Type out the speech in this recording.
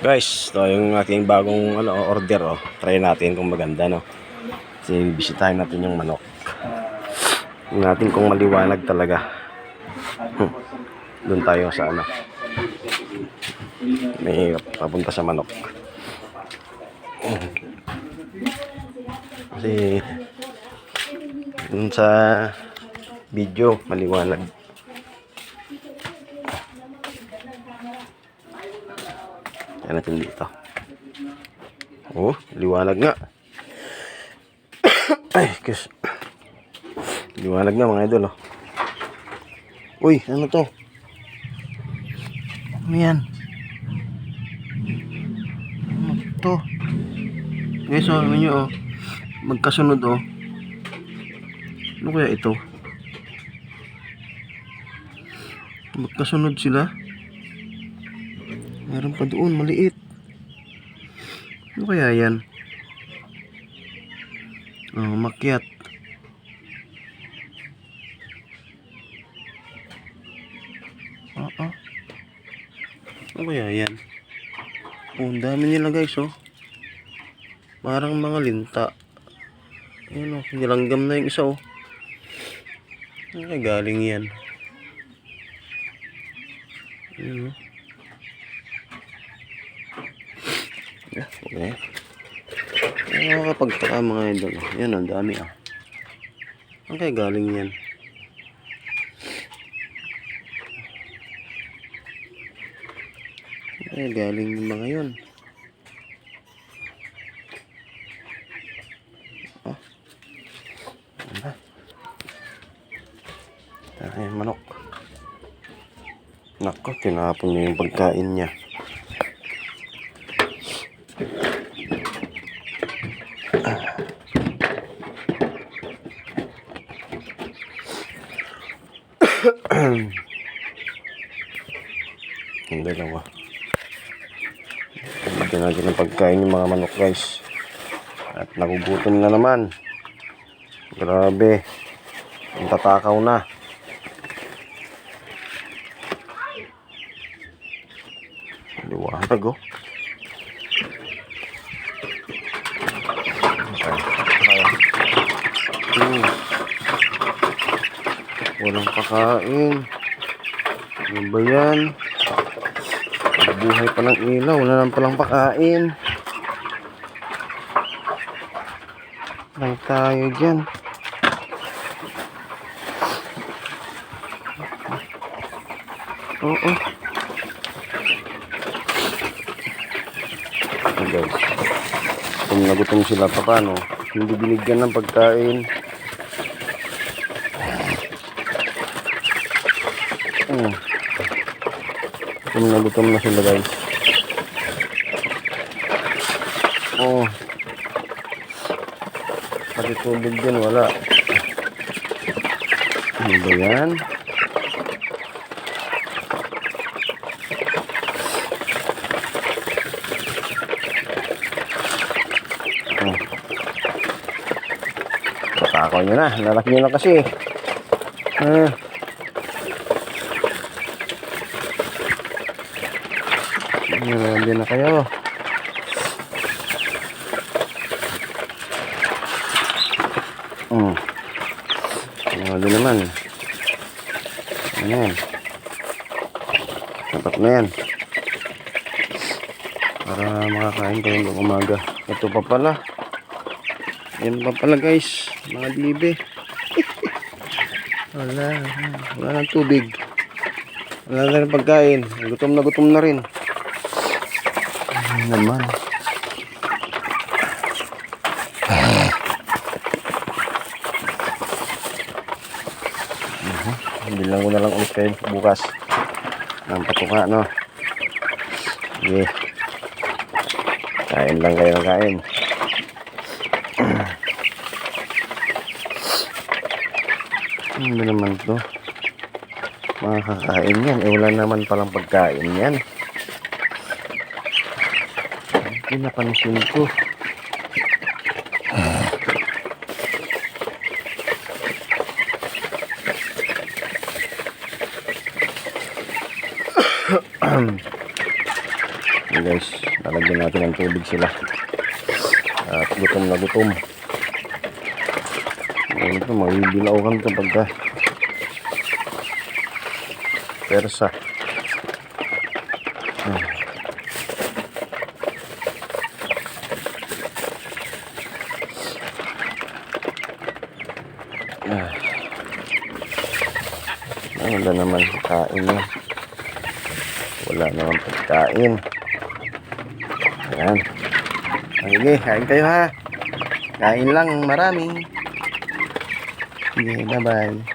Guys, ito yung ating bagong order Try natin kung maganda Kasi bisitahin natin yung manok. Tingnan natin kung maliwanag talaga. Doon tayo sa may papunta sa manok. Kasi doon sa video maliwanag. Yan natin dito. Oh, liwanag nga. Ay, kus. Liwanag nga mga idol. Uy, ano to? Ano yan? Ano to? Guys, ano nyo magkasunod Ano kaya ito? Magkasunod sila. Meron pa doon, maliit. Ano kaya yan? Oh, makyat. Ano kaya yan? Oh, ang dami nila guys, Parang mga linta. Ayan, nilanggam na yung isa, Ano kaya galing yan? Ayan, Okay. Nakakapagtaka mga idol. Yan, ang dami Ang kaya galing yan? Ang kaya galing yung mga yun? Ay, manok. Nako, tinapon niya yung pagkain niya. Hindi lang Bigyan natin ng pagkain yung mga manok guys. At nagugutom na naman. Grabe. Ang tatakaw na. Liwanag Walang pakain. Ano ba yan? Buhay pa ng ilaw. Wala lang palang pakain. Lang tayo dyan. Oo. Guys. Kung nagutom sila pa paano, hindi binigyan ng pagkain. Kung nagutom na sila guys. Pati tubig din wala. Ano ba yan? Patakaw nyo na. Lalaki nyo na kasi. Nandiyan na kayo. Ano naman. Ayan. Dapat na yan. Para makakain kayo ng umaga. Ito pa pala. Yan pa pala guys. Mga bibe. Wala nang tubig. Wala na rin pagkain. Gutom na rin. Ay naman. Bilang ko na lang ulit kayo bukas ng patuka, Sige. Kain lang kayo ng kain. Ano naman to? Makakain yan. Wala naman palang pagkain yan. Pinapansin ko. Okay guys, lalagyan natin ng tubig sila. At gutom na gutom. Ngayon ito, mabibilaukan ito pagka persa. Wala naman pagkain yan. Wala naman pagkain. Ayan. Sige, kain kayo ha. Kain lang marami. Sige, bye bye.